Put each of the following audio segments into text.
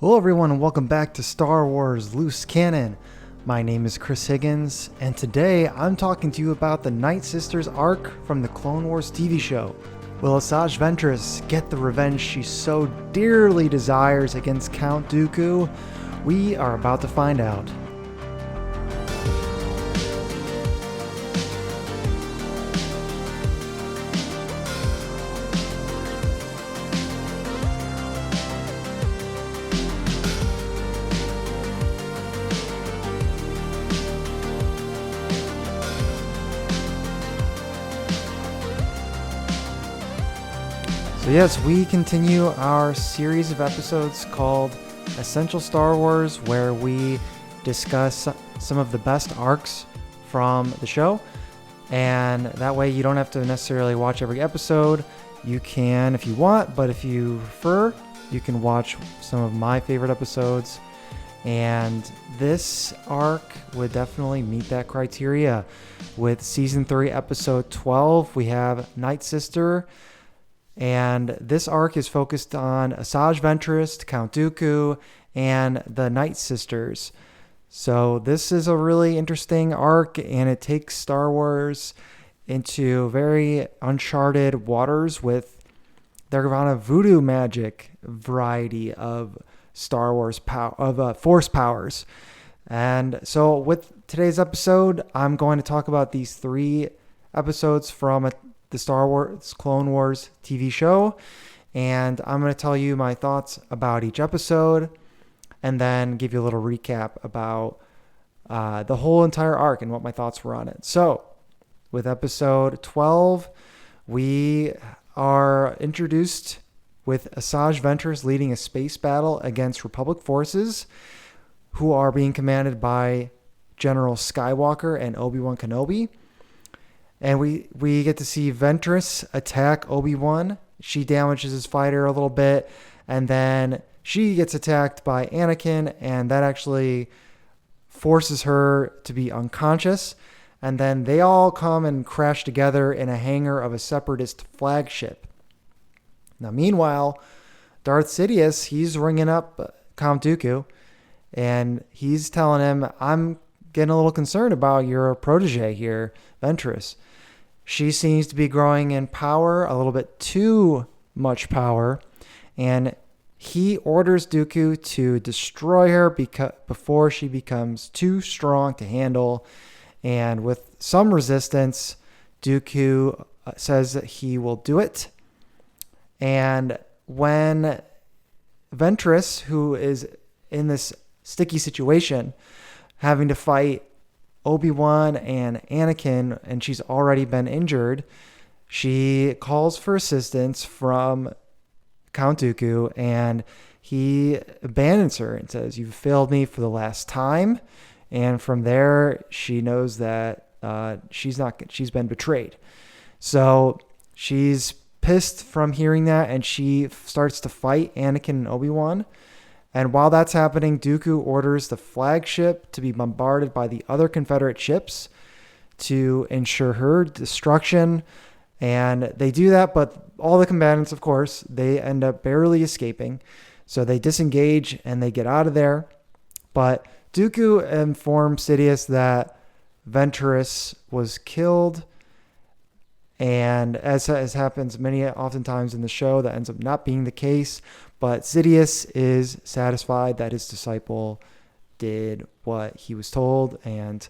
Hello everyone and welcome back to Star Wars Loose Cannon. My name is Chris Higgins and today I'm talking to you about the Nightsisters arc from the Clone Wars TV show. Will Assaj Ventress get the revenge she so dearly desires against Count Dooku? We are about to find out. So yes, we continue our series of episodes called Essential Star Wars, where we discuss some of the best arcs from the show. And that way you don't have to necessarily watch every episode. You can if you want, but if you prefer, you can watch some of my favorite episodes. And this arc would definitely meet that criteria. With Season 3, Episode 12, we have Nightsister. And this arc is focused on Assaj Ventress, Count Dooku, and the Nightsisters. So this is a really interesting arc, and it takes Star Wars into very uncharted waters with their kind of voodoo magic variety of Star Wars force powers. And so with today's episode, I'm going to talk about these 3 episodes from the Star Wars Clone Wars TV show, and I'm going to tell you my thoughts about each episode and then give you a little recap about the whole entire arc and what my thoughts were on it. So with episode 12, we are introduced with Assaj Ventress leading a space battle against Republic forces who are being commanded by General Skywalker and Obi-Wan Kenobi. And we get to see Ventress attack Obi-Wan. She damages his fighter a little bit. And then she gets attacked by Anakin. And that actually forces her to be unconscious. And then they all come and crash together in a hangar of a separatist flagship. Now, meanwhile, Darth Sidious, he's ringing up Count Dooku. And he's telling him, I'm getting a little concerned about your protege here, Ventress. She seems to be growing in power, a little bit too much power, and he orders Dooku to destroy her before she becomes too strong to handle. And with some resistance, Dooku says that he will do it. And when Ventress, who is in this sticky situation, having to fight Obi-Wan and Anakin, and she's already been injured, she calls for assistance from Count Dooku, and he abandons her and says, "You've failed me for the last time." And from there, she knows that she's been betrayed. So she's pissed from hearing that, and she starts to fight Anakin and Obi-Wan. And while that's happening, Dooku orders the flagship to be bombarded by the other Confederate ships to ensure her destruction. And they do that, but all the combatants, of course, they end up barely escaping. So they disengage and they get out of there. But Dooku informs Sidious that Ventress was killed. And as happens oftentimes in the show, that ends up not being the case. But Sidious is satisfied that his disciple did what he was told. And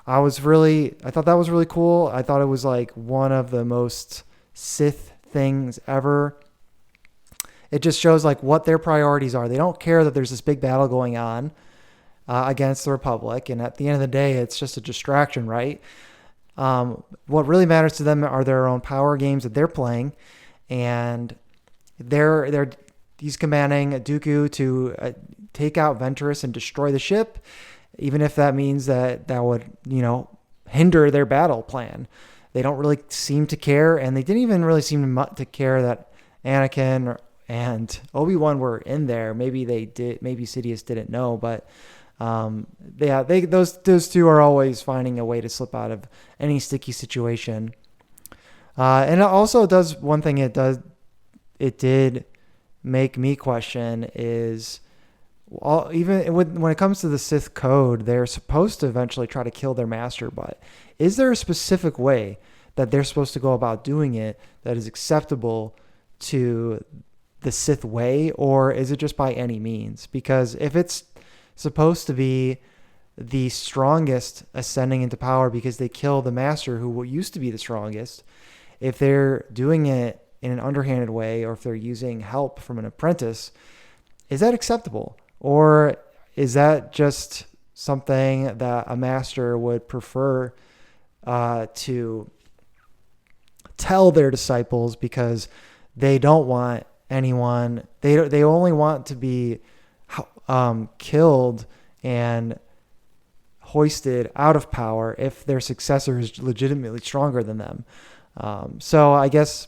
I thought that was really cool. I thought it was like one of the most Sith things ever. It just shows like what their priorities are. They don't care that there's this big battle going on against the Republic. And at the end of the day, it's just a distraction, right? What really matters to them are their own power games that they're playing. And he's commanding Dooku to take out Ventress and destroy the ship, even if that means that would, hinder their battle plan. They don't really seem to care, and they didn't even really seem to care that Anakin and Obi-Wan were in there. Maybe they did. Maybe Sidious didn't know, but those two are always finding a way to slip out of any sticky situation. And it also does one thing. It did make me question is even when it comes to the Sith code, they're supposed to eventually try to kill their master. But is there a specific way that they're supposed to go about doing it that is acceptable to the Sith way, or is it just by any means? Because if it's supposed to be the strongest ascending into power because they kill the master who used to be the strongest, if they're doing it in an underhanded way, or if they're using help from an apprentice, is that acceptable? Or is that just something that a master would prefer to tell their disciples because they don't want anyone, they only want to be killed and hoisted out of power if their successor is legitimately stronger than them. So I guess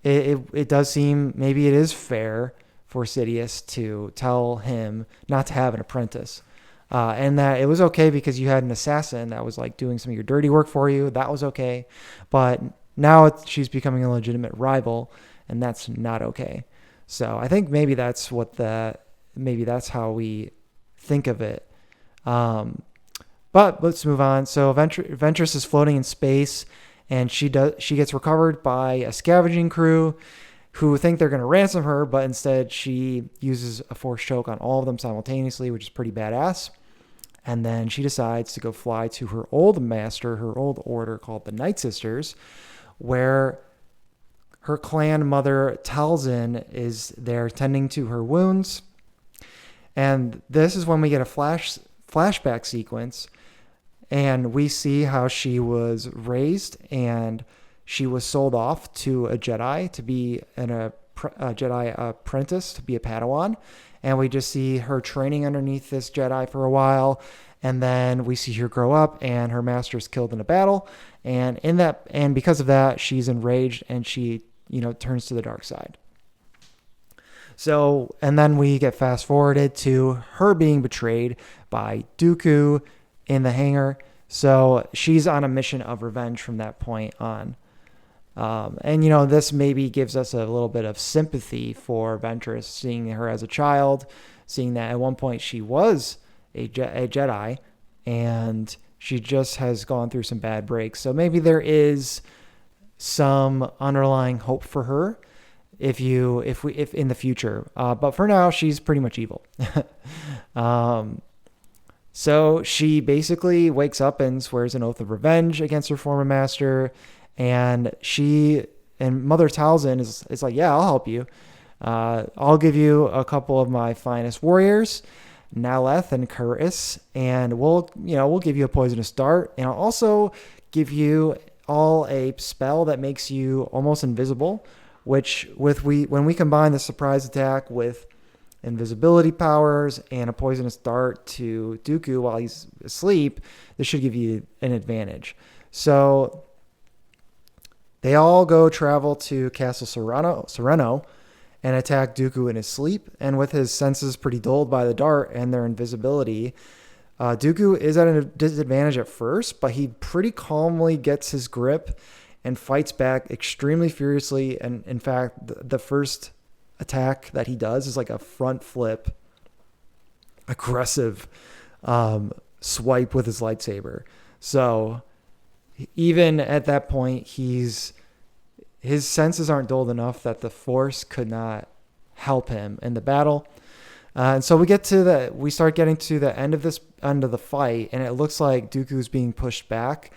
it does seem maybe it is fair for Sidious to tell him not to have an apprentice. And that it was okay because you had an assassin that was like doing some of your dirty work for you. That was okay. But now she's becoming a legitimate rival, and that's not okay. So I think maybe that's how we think of it. But let's move on. So Ventress is floating in space, and she gets recovered by a scavenging crew who think they're going to ransom her, but instead she uses a force choke on all of them simultaneously, which is pretty badass. And then she decides to go fly to her old master, her old order called the Nightsisters, where her clan Mother Talzin is there tending to her wounds. And this is when we get a flashback sequence, and we see how she was raised and she was sold off to a Jedi to be a Jedi apprentice, to be a Padawan. And we just see her training underneath this Jedi for a while. And then we see her grow up and her master is killed in a battle. And because of that, she's enraged and she, turns to the dark side. So, and then we get fast forwarded to her being betrayed by Dooku in the hangar. So she's on a mission of revenge from that point on. And this maybe gives us a little bit of sympathy for Ventress, seeing her as a child, seeing that at one point she was a Jedi, and she just has gone through some bad breaks. So maybe there is some underlying hope for her if in the future. But for now, she's pretty much evil. So she basically wakes up and swears an oath of revenge against her former master. And Mother Talzin is like, yeah, I'll help you. I'll give you a couple of my finest warriors, Naleth and Curtis, and we'll give you a poisonous dart, and I'll also give you all a spell that makes you almost invisible, which when we combine the surprise attack with invisibility powers and a poisonous dart to Dooku while he's asleep, this should give you an advantage. So they all go travel to Castle Sereno and attack Dooku in his sleep. And with his senses pretty dulled by the dart and their invisibility, Dooku is at a disadvantage at first, but he pretty calmly gets his grip and fights back extremely furiously. And in fact, the first attack that he does is like a front flip, aggressive swipe with his lightsaber. So even at that point, his senses aren't dulled enough that the Force could not help him in the battle. And so we start getting to the end of the fight, and it looks like Dooku's being pushed back,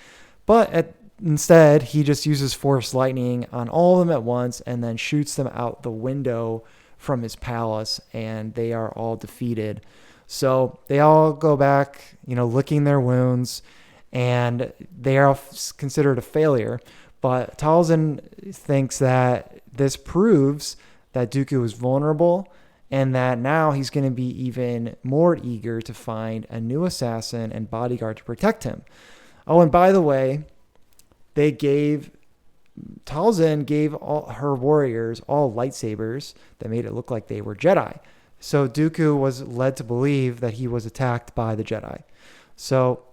but instead he just uses Force lightning on all of them at once and then shoots them out the window from his palace, and they are all defeated. So they all go back, licking their wounds, and they are considered a failure. But Talzin thinks that this proves that Dooku is vulnerable, and that now he's going to be even more eager to find a new assassin and bodyguard to protect him. Oh, and by the way, Talzin gave all her warriors all lightsabers that made it look like they were Jedi. So Dooku was led to believe that he was attacked by the Jedi. So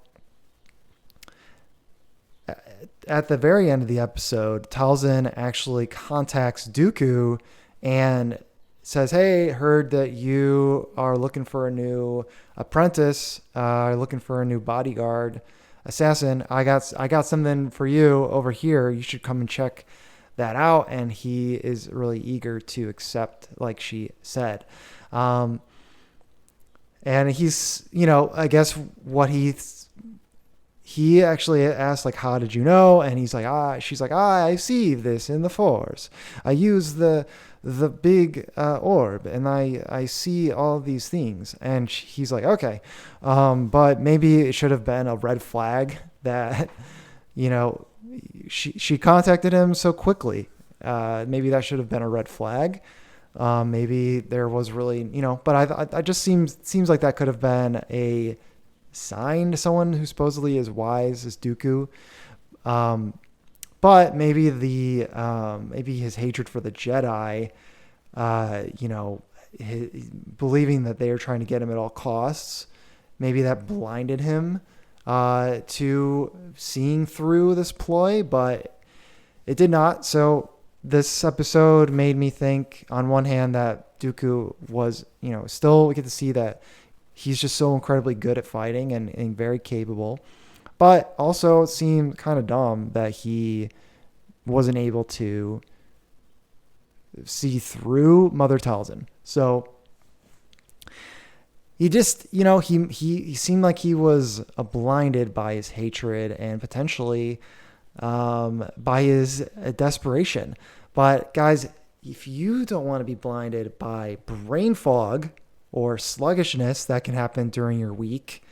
at the very end of the episode, Talzin actually contacts Dooku and says, "Hey, heard that you are looking for a new apprentice, looking for a new bodyguard assassin. I got something for you over here. You should come and check that out." And he is really eager to accept, like she said. And he's, I guess what he actually asked, like, "How did you know?" And he's like, she's like, "I see this in the Force. I use the big orb, and I see all these things." And he's like, "Okay, but maybe it should have been a red flag that, she contacted him so quickly. Maybe that should have been a red flag. Maybe there was really, but I just seems like that could have been a sign to someone who supposedly is wise as Dooku. But maybe maybe his hatred for the Jedi, believing that they are trying to get him at all costs, maybe that blinded him to seeing through this ploy, but it did not. So this episode made me think, on one hand, that Dooku was, still we get to see that he's just so incredibly good at fighting and very capable. But also it seemed kind of dumb that he wasn't able to see through Mother Talzin. So he just, he seemed like he was blinded by his hatred and potentially by his desperation. But guys, if you don't want to be blinded by brain fog or sluggishness that can happen during your week,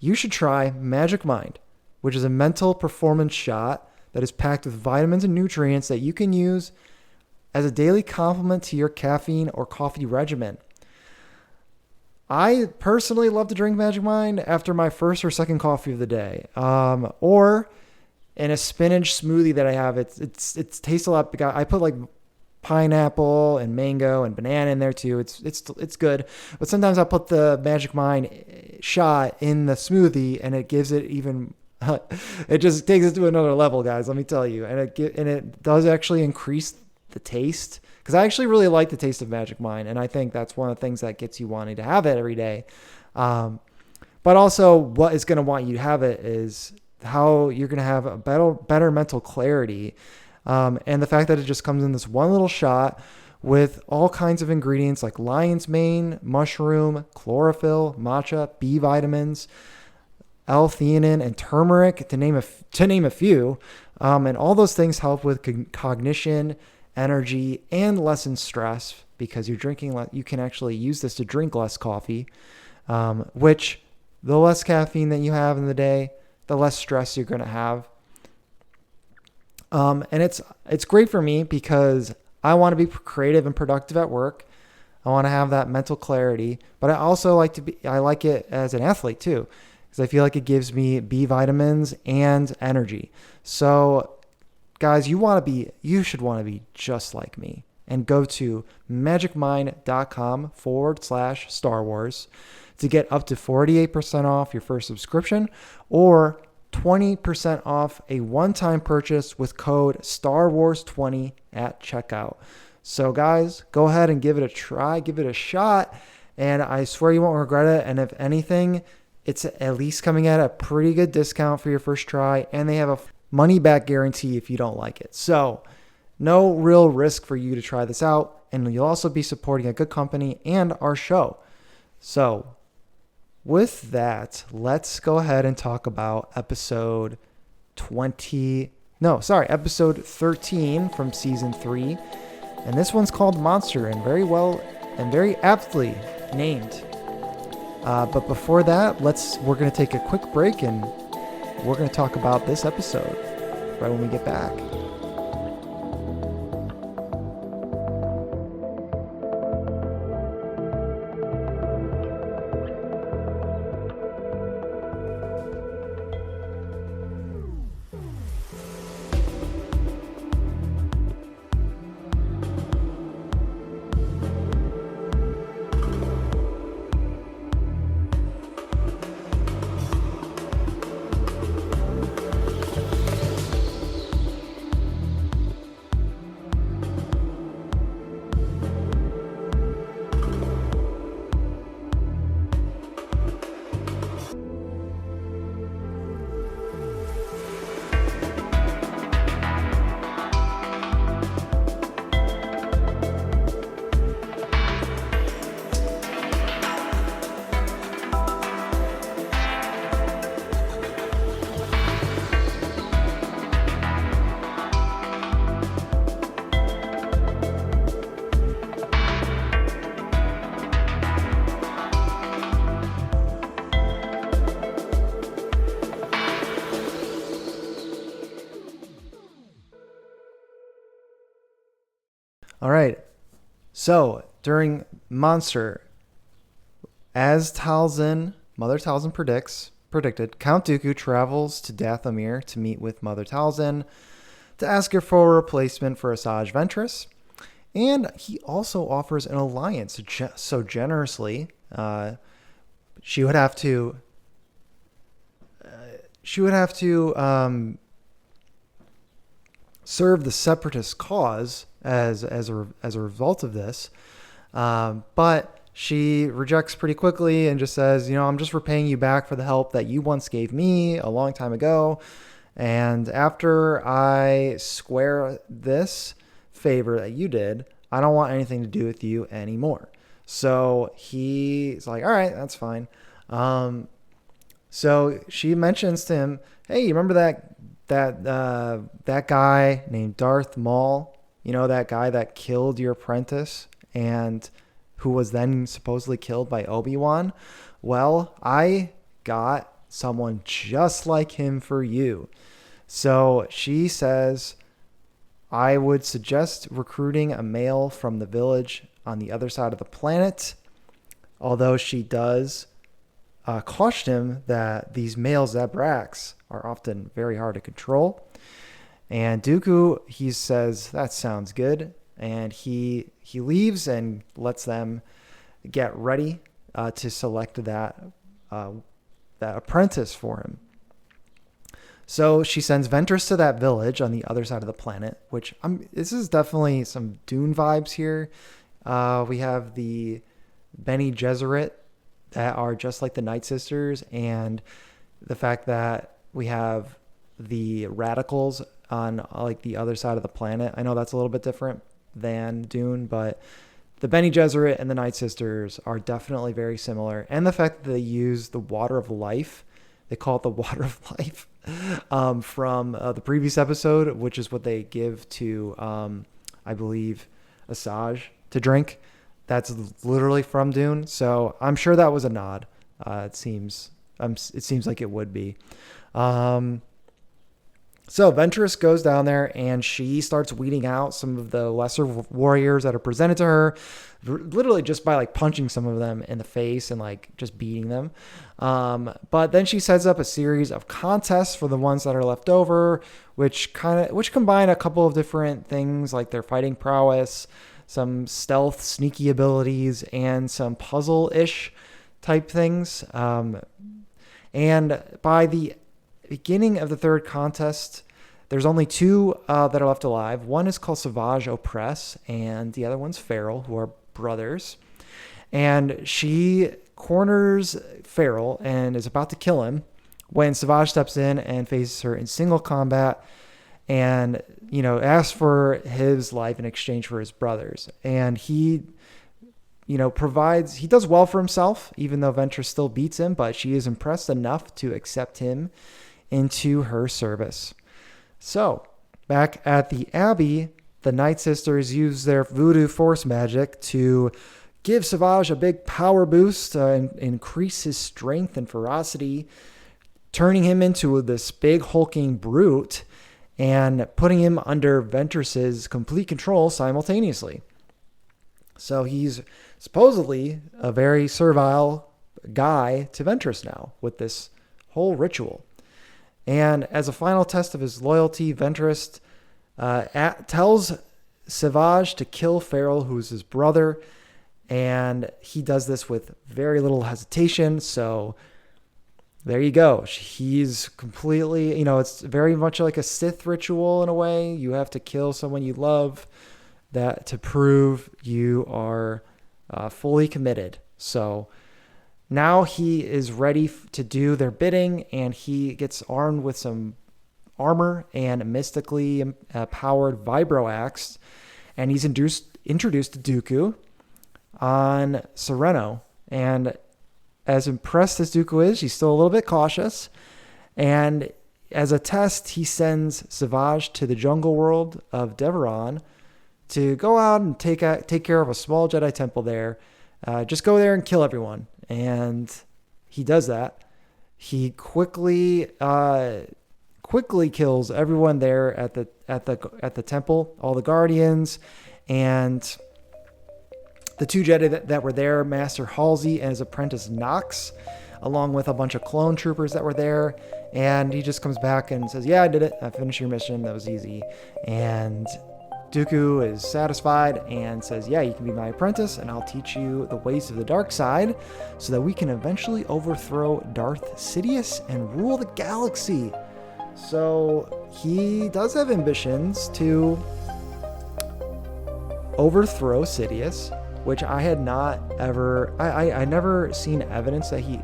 you should try Magic Mind, which is a mental performance shot that is packed with vitamins and nutrients that you can use as a daily complement to your caffeine or coffee regimen. I personally love to drink Magic Mind after my first or second coffee of the day, or in a spinach smoothie that I have. It tastes a lot. I put like pineapple and mango and banana in there too. It's good. But sometimes I'll put the Magic Mind shot in the smoothie, and it gives it even. It just takes it to another level, guys. Let me tell you. And it does actually increase the taste, because I actually really like the taste of Magic Mind, and I think that's one of the things that gets you wanting to have it every day. But also, what is going to want you to have it is how you're going to have a better mental clarity. And the fact that it just comes in this one little shot with all kinds of ingredients like lion's mane, mushroom, chlorophyll, matcha, B vitamins, L-theanine, and turmeric, to name a few. And all those things help with cognition, energy, and lessen stress, because you're drinking. You can actually use this to drink less coffee, which the less caffeine that you have in the day, the less stress you're going to have. And it's great for me because I want to be creative and productive at work. I want to have that mental clarity, but I also I like it as an athlete too, because I feel like it gives me B vitamins and energy. So guys, you should want to be just like me, and go to magicmind.com/Star Wars to get up to 48% off your first subscription, or 20% off a one-time purchase with code StarWars20 at checkout. So guys, go ahead and give it a try, give it a shot, and I swear you won't regret it. And if anything, it's at least coming at a pretty good discount for your first try, and they have a money-back guarantee if you don't like it. So no real risk for you to try this out, and you'll also be supporting a good company and our show. So with that, let's go ahead and talk about episode 13 from season 3. And this one's called Monster, and very aptly named. But before that, we're going to take a quick break, and we're going to talk about this episode right when we get back. All right. So during Monster, as Mother Talzin predicted, Count Dooku travels to Dathomir to meet with Mother Talzin to ask her for a replacement for Assaj Ventress. And he also offers an alliance so generously. She would have to serve the separatist cause as a result of this. But she rejects pretty quickly and just says, I'm just repaying you back for the help that you once gave me a long time ago. And after I square this favor that you did, I don't want anything to do with you anymore. So he's like, all right, that's fine. So she mentions to him, hey, you remember that guy named Darth Maul? That guy that killed your apprentice and who was then supposedly killed by Obi-Wan? Well, I got someone just like him for you. So she says, I would suggest recruiting a male from the village on the other side of the planet, although she does caution him that these male Zabraks are often very hard to control. And Dooku, he says, that sounds good. And he leaves and lets them get ready to select that apprentice for him. So she sends Ventress to that village on the other side of the planet, which this is definitely some Dune vibes here. We have the Bene Gesserit that are just like the Nightsisters, and the fact that we have the radicals on like the other side of the planet. I know that's a little bit different than Dune, but the Bene Gesserit and the Nightsisters are definitely very similar. And the fact that they use the water of life, they call it the water of life, from the previous episode, which is what they give to, I believe, Assaj to drink. That's literally from Dune. So I'm sure that was a nod. It seems like it would be. So Ventress goes down there and she starts weeding out some of the lesser warriors that are presented to her, literally just by like punching some of them in the face and like just beating them. But then she sets up a series of contests for the ones that are left over, which combine a couple of different things like their fighting prowess, some stealth, sneaky abilities, and some puzzle-ish type things. And by the beginning of the third contest, there's only two that are left alive. One is called Savage Opress, and the other one's Feral, who are brothers. And she corners Feral and is about to kill him when Savage steps in and faces her in single combat and, asks for his life in exchange for his brothers. And he does well for himself, even though Ventress still beats him, but she is impressed enough to accept him into her service. So, back at the Abbey, the Nightsisters use their voodoo force magic to give Savage a big power boost and increase his strength and ferocity, turning him into this big hulking brute and putting him under Ventress's complete control simultaneously. So he's supposedly a very servile guy to Ventress now with this whole ritual. And as a final test of his loyalty, Ventress tells Savage to kill Feral, who's his brother, and he does this with very little hesitation. So there you go. He's completely, it's very much like a Sith ritual in a way. You have to kill someone you love that to prove you are fully committed. So now he is ready to do their bidding, and he gets armed with some armor and a mystically powered vibro axe, and he's introduced to Dooku on Sereno. And as impressed as Dooku is, she's still a little bit cautious. And as a test, he sends Savage to the jungle world of Deveron to go out and take care of a small Jedi temple there. Just go there and kill everyone. And he does that. He quickly kills everyone there at the temple, all the guardians, And the two Jedi that were there, Master Halsey and his apprentice Nox, along with a bunch of clone troopers that were there. And he just comes back and says, yeah, I did it. I finished your mission. That was easy. And Dooku is satisfied and says, yeah, you can be my apprentice and I'll teach you the ways of the dark side so that we can eventually overthrow Darth Sidious and rule the galaxy. So he does have ambitions to overthrow Sidious, which I had not ever, I never seen evidence that he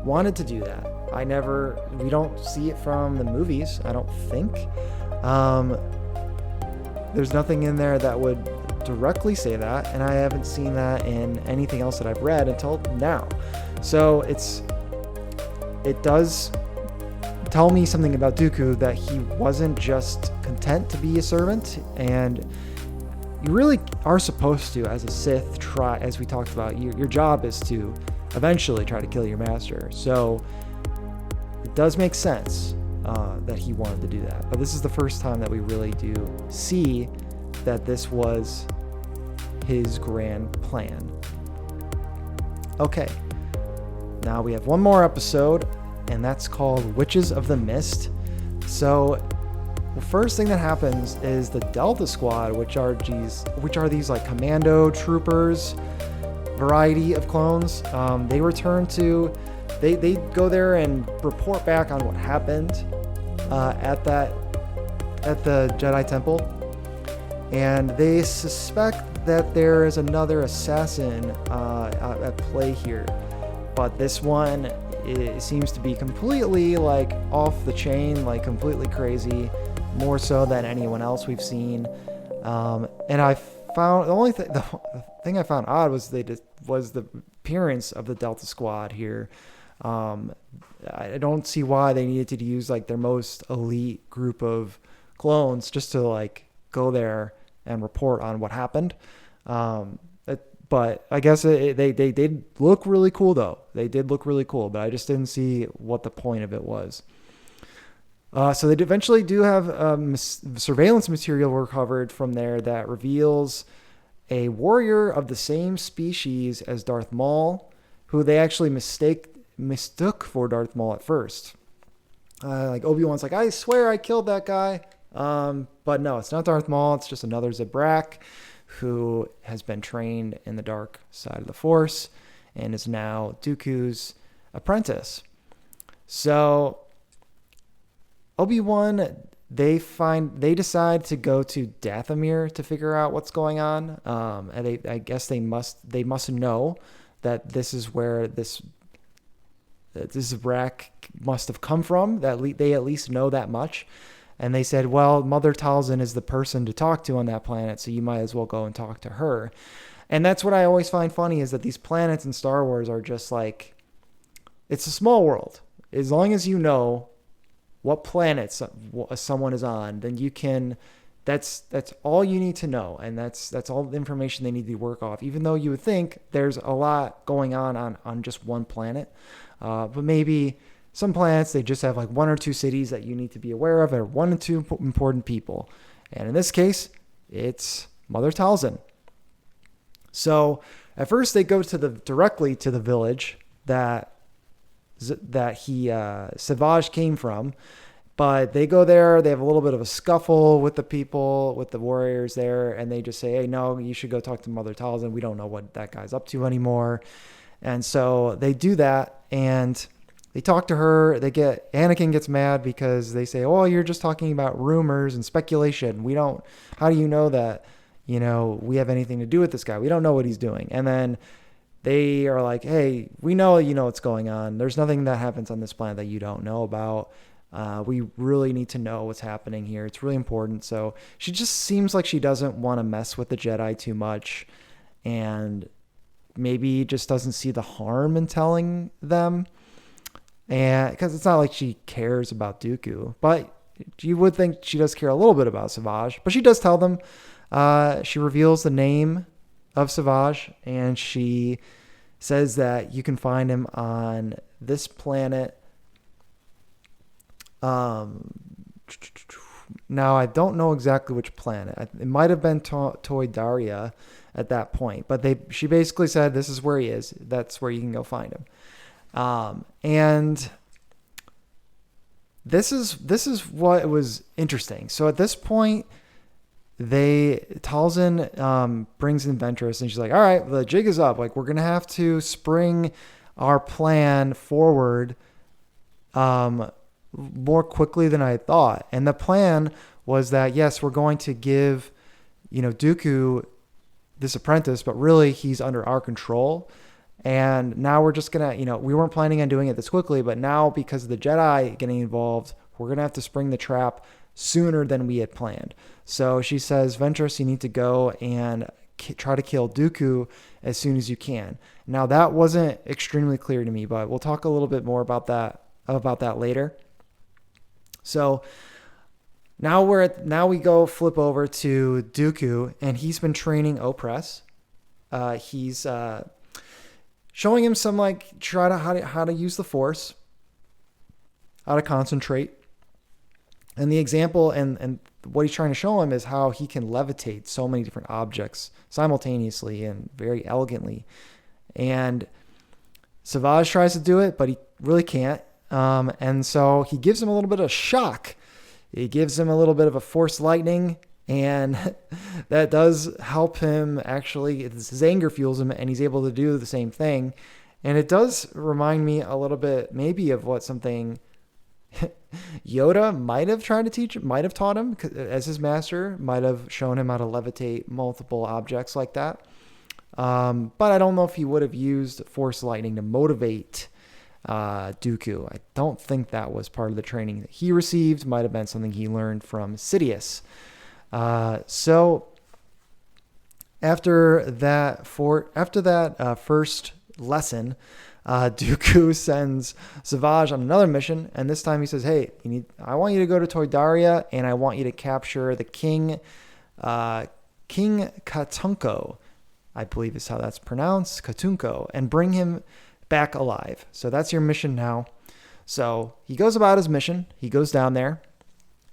wanted to do that. We don't see it from the movies, I don't think. There's nothing in there that would directly say that, and I haven't seen that in anything else that I've read until now. So it does tell me something about Dooku, that he wasn't just content to be a servant, and you really are supposed to, as a Sith, try, as we talked about, your job is to eventually try to kill your master. So it does make sense that he wanted to do that. But this is the first time that we really do see that this was his grand plan. Okay, now we have one more episode, and that's called Witches of the Mist. So the first thing that happens is the Delta Squad, which are these like commando troopers, variety of clones. They return to, they go there and report back on what happened at the Jedi Temple, and they suspect that there is another assassin at play here, but this one, it seems to be completely like off the chain, like completely crazy, more so than anyone else we've seen. And I found the thing I found odd was the appearance of the Delta Squad here. I don't see why they needed to use like their most elite group of clones just to like go there and report on what happened. But I guess they did look really cool though. They did look really cool, but I just didn't see what the point of it was. So they eventually do have surveillance material recovered from there that reveals a warrior of the same species as Darth Maul, who they actually mistook for Darth Maul at first. Like Obi-Wan's like, I swear I killed that guy. But no, it's not Darth Maul. It's just another Zabrak who has been trained in the dark side of the Force and is now Dooku's apprentice. So Obi-Wan, they decide to go to Dathomir to figure out what's going on. And I guess they must know that this is where this Zabrak must have come from. That they at least know that much. And they said, well, Mother Talzin is the person to talk to on that planet, so you might as well go and talk to her. And that's what I always find funny, is that these planets in Star Wars are just like, it's a small world. As long as you know what planet someone is on, then you can, that's all you need to know. And that's all the information they need to work off, even though you would think there's a lot going on just one planet. But maybe some planets, they just have like one or two cities that you need to be aware of, or one or two important people. And in this case, it's Mother Talzin. So at first they go directly to the village that Savage came from, but they go there, they have a little bit of a scuffle with the people, with the warriors there, and they just say, hey, no, you should go talk to Mother Talzin. We don't know what that guy's up to anymore. And so they do that, and they talk to her. Anakin gets mad because they say, oh, you're just talking about rumors and speculation. How do you know that, we have anything to do with this guy? We don't know what he's doing. And then they are like, hey, we know what's going on. There's nothing that happens on this planet that you don't know about. We really need to know what's happening here. It's really important. So she just seems like she doesn't want to mess with the Jedi too much, and maybe just doesn't see the harm in telling them. And because it's not like she cares about Dooku, but you would think she does care a little bit about Savage. But she does tell them. She reveals the name of Savage, and she says that you can find him on this planet. Now, I don't know exactly which planet. It might have been Toy Daria at that point, but she basically said, this is where he is. That's where you can go find him. And this is what was interesting. So at this point, Talzin brings in Ventress, and she's like, all right, the jig is up. Like, we're going to have to spring our plan forward more quickly than I thought. And the plan was that, yes, we're going to give, Dooku this apprentice, but really he's under our control. And now we're just going to, we weren't planning on doing it this quickly, but now because of the Jedi getting involved, we're going to have to spring the trap sooner than we had planned. So she says, Ventress, you need to go and try to kill Dooku as soon as you can. Now, that wasn't extremely clear to me, but we'll talk a little bit more about that later. So now we go flip over to Dooku, and he's been training Opress. He's showing him some how to use the Force, how to concentrate. And the example and what he's trying to show him is how he can levitate so many different objects simultaneously and very elegantly. And Savage tries to do it, but he really can't. And so he gives him a little bit of shock. He gives him a little bit of a Force lightning, and that does help him. Actually, his anger fuels him, and he's able to do the same thing. And it does remind me a little bit maybe of what something Yoda might have taught him as his master, might have shown him how to levitate multiple objects like that. But I don't know if he would have used Force lightning to motivate Dooku. I don't think that was part of the training that he received. Might have been something he learned from Sidious. So after that first lesson, Dooku sends Savage on another mission, and this time he says, "Hey, I want you to go to Toy Daria, and I want you to capture the King Katunko, I believe is how that's pronounced, Katunko, and bring him back alive." So that's your mission now. So he goes about his mission. He goes down there,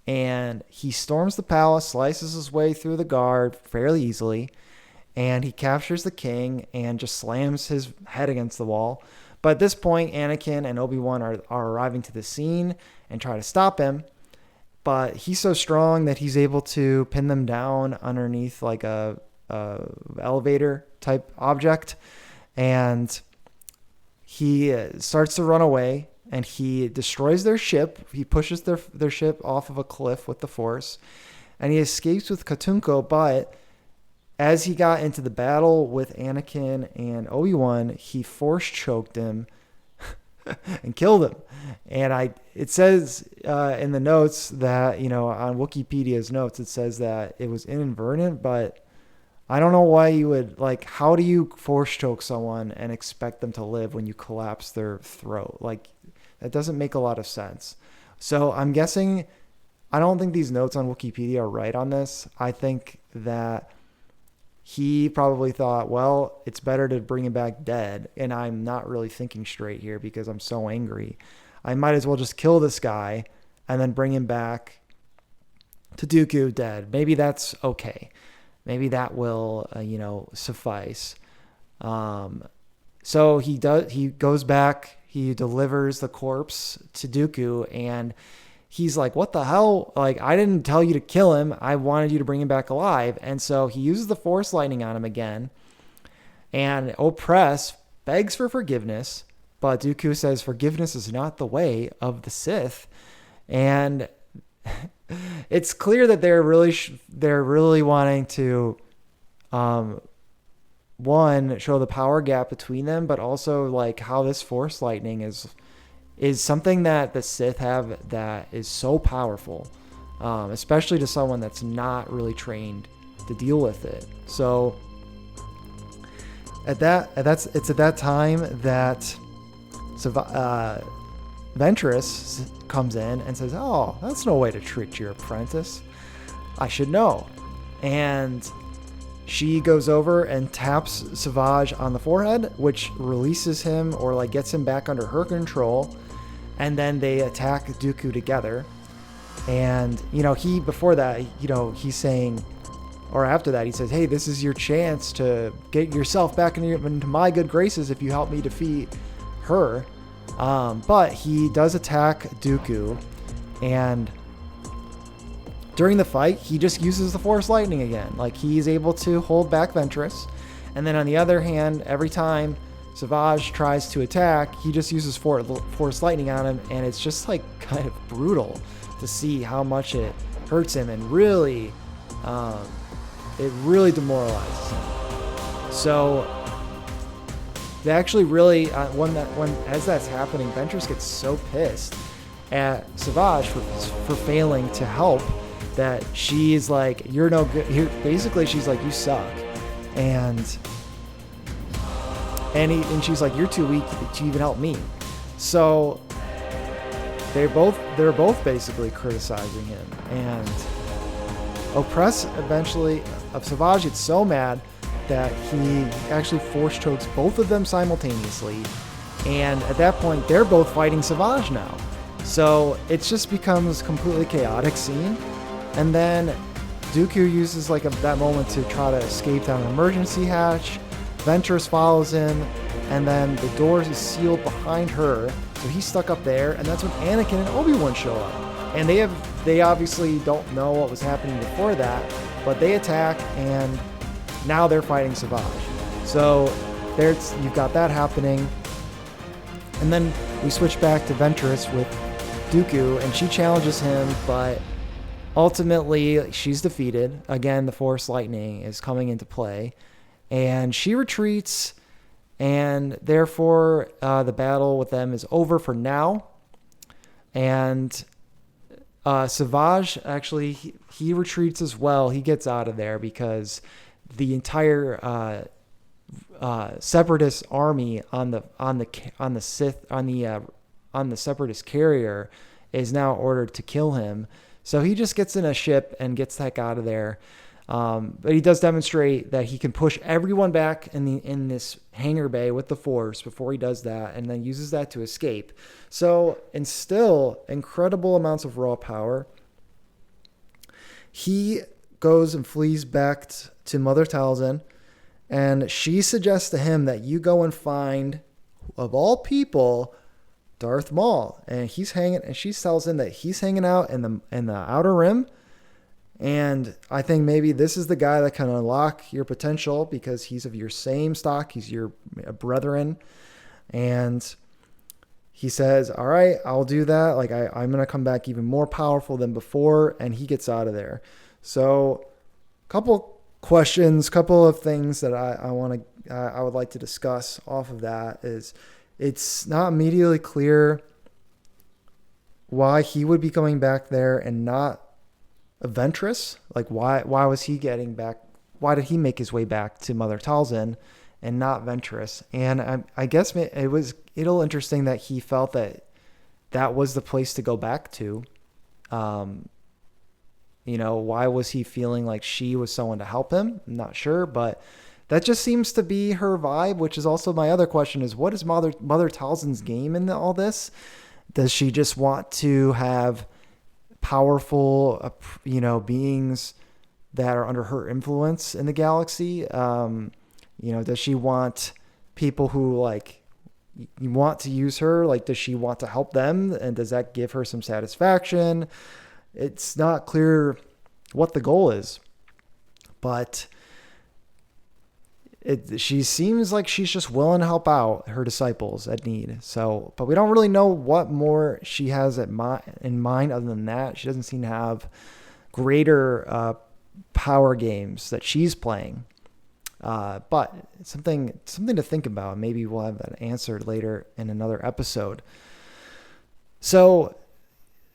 and he storms the palace, slices his way through the guard fairly easily, and he captures the king and just slams his head against the wall. But at this point, Anakin and Obi-Wan are arriving to the scene and try to stop him. But he's so strong that he's able to pin them down underneath like a elevator type object. And he starts to run away, and he destroys their ship. He pushes their ship off of a cliff with the Force, and he escapes with Katunko. But as he got into the battle with Anakin and Obi-Wan, he Force choked him and killed him. And it says in the notes that, on Wikipedia's notes, it says that it was inadvertent, but I don't know why you would, how do you Force choke someone and expect them to live when you collapse their throat? That doesn't make a lot of sense. So I'm guessing, I don't think these notes on Wikipedia are right on this. I think that he probably thought, well, it's better to bring him back dead, and I'm not really thinking straight here because I'm so angry. I might as well just kill this guy and then bring him back to Dooku dead. Maybe that's okay. Maybe that will, suffice. So he goes back, he delivers the corpse to Dooku, and he's like, what the hell? I didn't tell you to kill him. I wanted you to bring him back alive. And so he uses the Force lightning on him again. And Opress begs for forgiveness. But Dooku says forgiveness is not the way of the Sith. And it's clear that they're really wanting to, one, show the power gap between them, but also how this Force lightning is something that the Sith have that is so powerful, especially to someone that's not really trained to deal with it. So it's at that time that Ventress comes in and says, "Oh, that's no way to treat your apprentice. I should know." And she goes over and taps Savage on the forehead, which releases him or gets him back under her control. And then they attack Dooku together. And, before that, he's saying, or after that, he says, hey, this is your chance to get yourself back into my good graces if you help me defeat her. But he does attack Dooku, and during the fight, he just uses the Force Lightning again. Like, he's able to hold back Ventress. And then on the other hand, every time Assaj tries to attack, he just uses Force Lightning on him, and it's just like kind of brutal to see how much it hurts him, and really, it really demoralizes him. So they actually really, as that's happening, Ventress gets so pissed at Assaj for failing to help that she's like, you're no good. Basically, she's like, you suck, and she's like, you're too weak to even help me. So they're both basically criticizing him, and Assaj gets so mad that he actually force chokes both of them simultaneously, and at that point they're both fighting Assaj now. So it just becomes a completely chaotic scene, and then Dooku uses that moment to try to escape down an emergency hatch. Ventress follows him, and then the doors is sealed behind her, so he's stuck up there, and that's when Anakin and Obi-Wan show up. And they obviously don't know what was happening before that, but they attack, and now they're fighting Assaj. So you've got that happening. And then we switch back to Ventress with Dooku, and she challenges him, but ultimately she's defeated. Again, the Force Lightning is coming into play, and she retreats, and therefore the battle with them is over for now. And Assaj, actually, he retreats as well. He gets out of there because the entire Separatist army on the Separatist carrier is now ordered to kill him. So he just gets in a ship and gets the heck out of there. But he does demonstrate that he can push everyone back in this hangar bay with the Force before he does that, and then uses that to escape. So, and still incredible amounts of raw power. He goes and flees back to Mother Talzin, and she suggests to him that you go and find, of all people, Darth Maul. And she tells him that he's hanging out in the Outer Rim. And I think maybe this is the guy that can unlock your potential because he's of your same stock. He's your brethren. And he says, all right, I'll do that. Like, I'm going to come back even more powerful than before. And he gets out of there. So couple questions, couple of things that I would like to discuss off of that is it's not immediately clear why he would be coming back there and not a Ventress. Like, why was he getting back? Why did he make his way back to Mother Talzin and not Ventress? And I guess it was a little interesting that he felt that was the place to go back to. Why was he feeling like she was someone to help him? I'm not sure, but that just seems to be her vibe, which is also my other question is, what is Mother Talzin's game in all this? Does she just want to have powerful, beings that are under her influence in the galaxy? Does she want people who you want to use her? Like, does she want to help them? And does that give her some satisfaction? It's not clear what the goal is, but she seems like she's just willing to help out her disciples at need. So, but we don't really know what more she has in mind other than that. She doesn't seem to have greater power games that she's playing. But it's something to think about. Maybe we'll have that answered later in another episode. So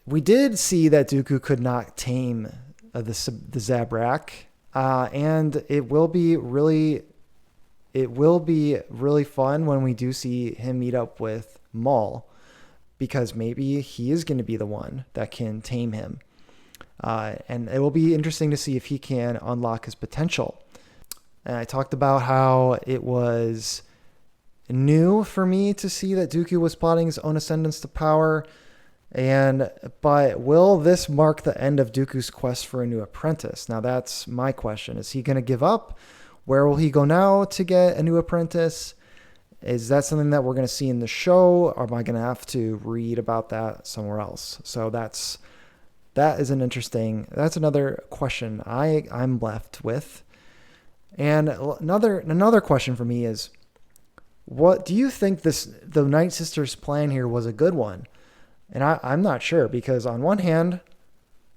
we did see that Dooku could not tame the Zabrak, and it will be really fun when we do see him meet up with Maul, because maybe he is going to be the one that can tame him. And it will be interesting to see if he can unlock his potential. And I talked about how it was new for me to see that Dooku was plotting his own ascendance to power. But will this mark the end of Dooku's quest for a new apprentice? Now that's my question. Is he going to give up? Where will he go now to get a new apprentice? Is that something that we're going to see in the show, or am I going to have to read about that somewhere else? So that's another question I'm left with. And another question for me is, what do you think the Nightsisters' plan here was a good one? And I'm not sure, because on one hand,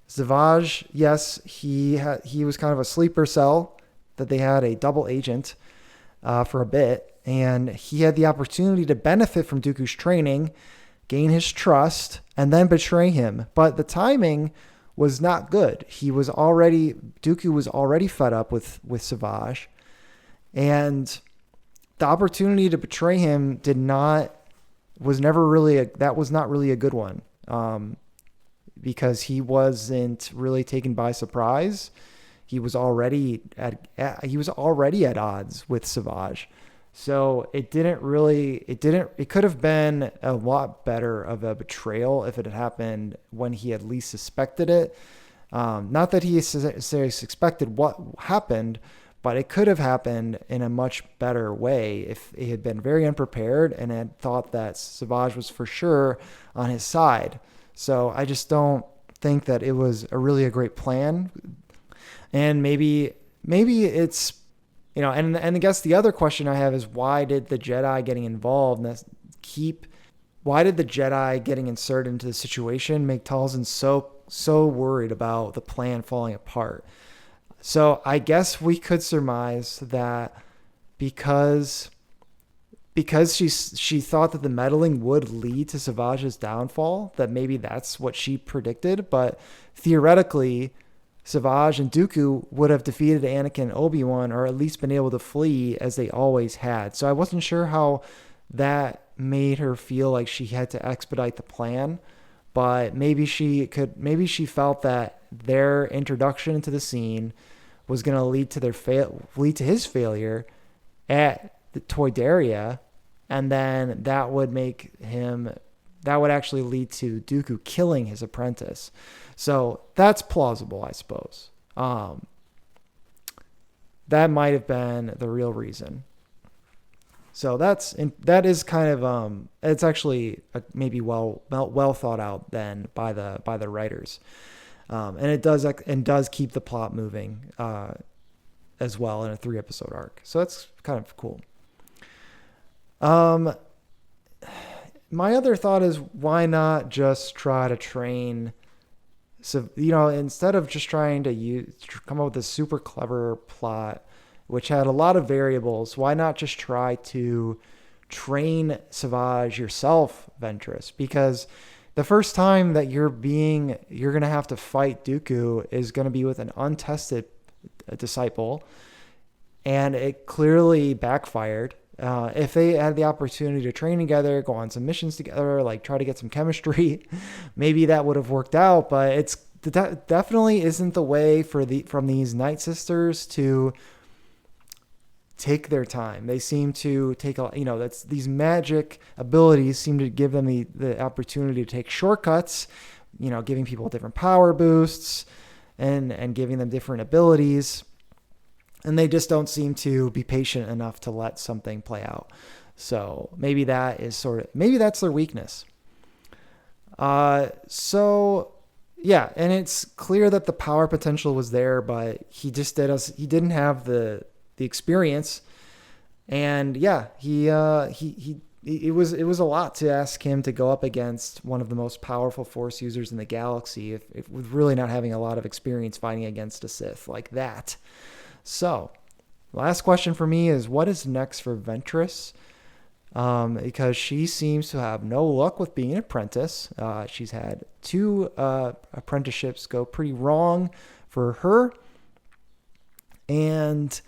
Savage, yes, he was kind of a sleeper cell, that they had a double agent for a bit, and he had the opportunity to benefit from Dooku's training, gain his trust, and then betray him. But the timing was not good. Dooku was already fed up with Savage, and the opportunity to betray him was not really a good one, because he wasn't really taken by surprise. He was already at odds with Savage. So it could have been a lot better of a betrayal if it had happened when he had least suspected it. Not that he necessarily suspected what happened, but it could have happened in a much better way if he had been very unprepared and had thought that Savage was for sure on his side. So I just don't think that it was a great plan. And maybe it's, and I guess the other question I have is, why did the Jedi getting involved why did the Jedi getting inserted into the situation make Talzin so worried about the plan falling apart? So I guess we could surmise that because she thought that the meddling would lead to Savage's downfall, that maybe that's what she predicted. But theoretically, Savage and Dooku would have defeated Anakin and Obi-Wan, or at least been able to flee as they always had. So I wasn't sure how that made her feel like she had to expedite the plan, but maybe she felt that their introduction into the scene was going to lead to his failure at the Toydaria, and then that would actually lead to Dooku killing his apprentice. So that's plausible, I suppose. That might have been the real reason. So that is kind of it's actually maybe well thought out then by the writers, and it does keep the plot moving as well in a 3-episode arc. So that's kind of cool. My other thought is, why not just try to train? So, instead of just trying to come up with a super clever plot, which had a lot of variables, why not just try to train Savage yourself, Ventress? Because the first time that you're going to have to fight Dooku is going to be with an untested disciple, and it clearly backfired. If they had the opportunity to train together, go on some missions together, like try to get some chemistry, maybe that would have worked out. But that definitely isn't the way from these Nightsisters to take their time. They seem to take these magic abilities seem to give them the opportunity to take shortcuts, giving people different power boosts and giving them different abilities. And they just don't seem to be patient enough to let something play out. So maybe that's their weakness. So yeah, and it's clear that the power potential was there, but he didn't have the experience. And yeah, it was a lot to ask him to go up against one of the most powerful Force users in the galaxy, if with really not having a lot of experience fighting against a Sith like that. So, last question for me is, what is next for Ventress? Because she seems to have no luck with being an apprentice. She's had 2 apprenticeships go pretty wrong for her. And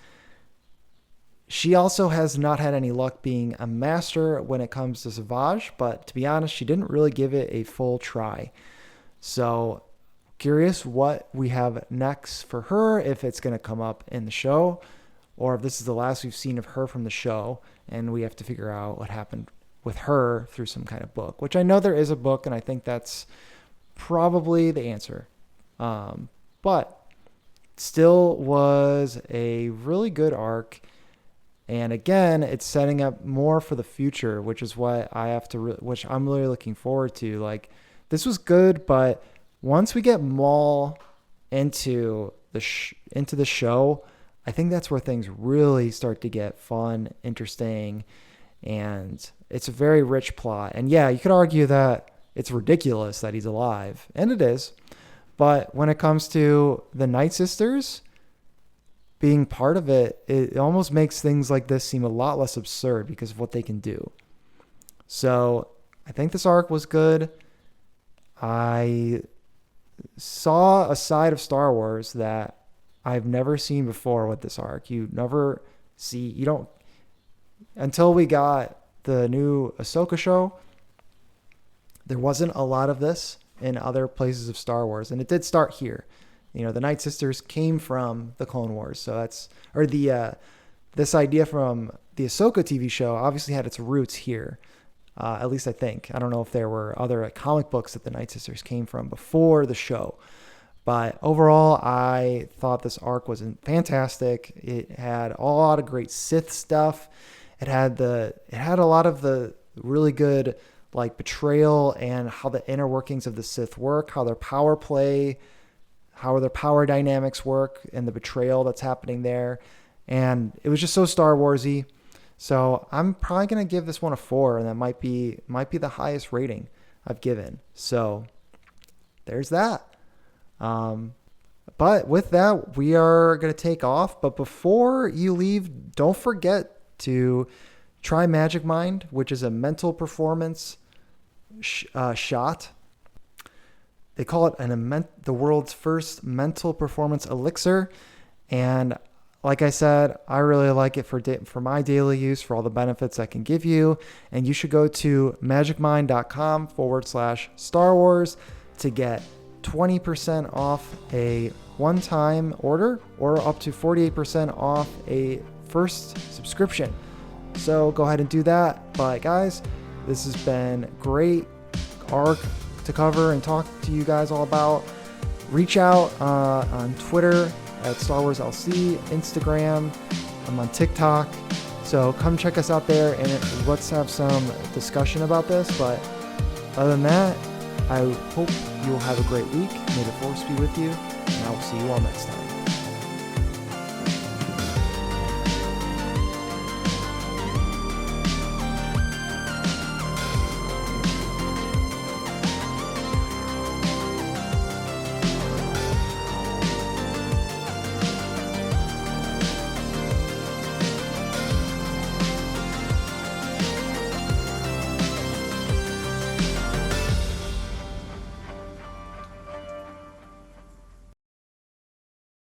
she also has not had any luck being a master when it comes to Savage. But to be honest, she didn't really give it a full try. So, curious what we have next for her, if it's going to come up in the show, or if this is the last we've seen of her from the show and we have to figure out what happened with her through some kind of book, which I know there is a book, and I think that's probably the answer. But still was a really good arc. And again, it's setting up more for the future, which is what I have to, which I'm really looking forward to. Like, this was good, but once we get Maul into the show, I think that's where things really start to get fun, interesting, and it's a very rich plot. And yeah, you could argue that it's ridiculous that he's alive, and it is. But when it comes to the Nightsisters being part of it, it almost makes things like this seem a lot less absurd because of what they can do. So I think this arc was good. I saw a side of Star Wars that I've never seen before with this arc. You don't, until we got the new Ahsoka show, there wasn't a lot of this in other places of Star Wars. And it did start here. You know, the Nightsisters came from the Clone Wars. So this idea from the Ahsoka TV show obviously had its roots here. At least I think. I don't know if there were other comic books that the Nightsisters came from before the show. But overall, I thought this arc was fantastic. It had a lot of great Sith stuff. It had a lot of the really good like betrayal and how the inner workings of the Sith work, how their power play, how their power dynamics work, and the betrayal that's happening there. And it was just so Star Warsy. So I'm probably going to give this one a 4, and that might be the highest rating I've given. So there's that. But with that, we are going to take off. But before you leave, don't forget to try Magic Mind, which is a mental performance shot. They call it the world's first mental performance elixir. And like I said, I really like it for my daily use, for all the benefits I can give you. And you should go to magicmind.com/Star Wars to get 20% off a one-time order or up to 48% off a first subscription. So go ahead and do that. But guys, this has been great arc to cover and talk to you guys all about. Reach out on Twitter at Star Wars LC, Instagram. I'm on TikTok. So come check us out there and let's have some discussion about this. But other than that, I hope you'll have a great week. May the Force be with you, and I will see you all next time.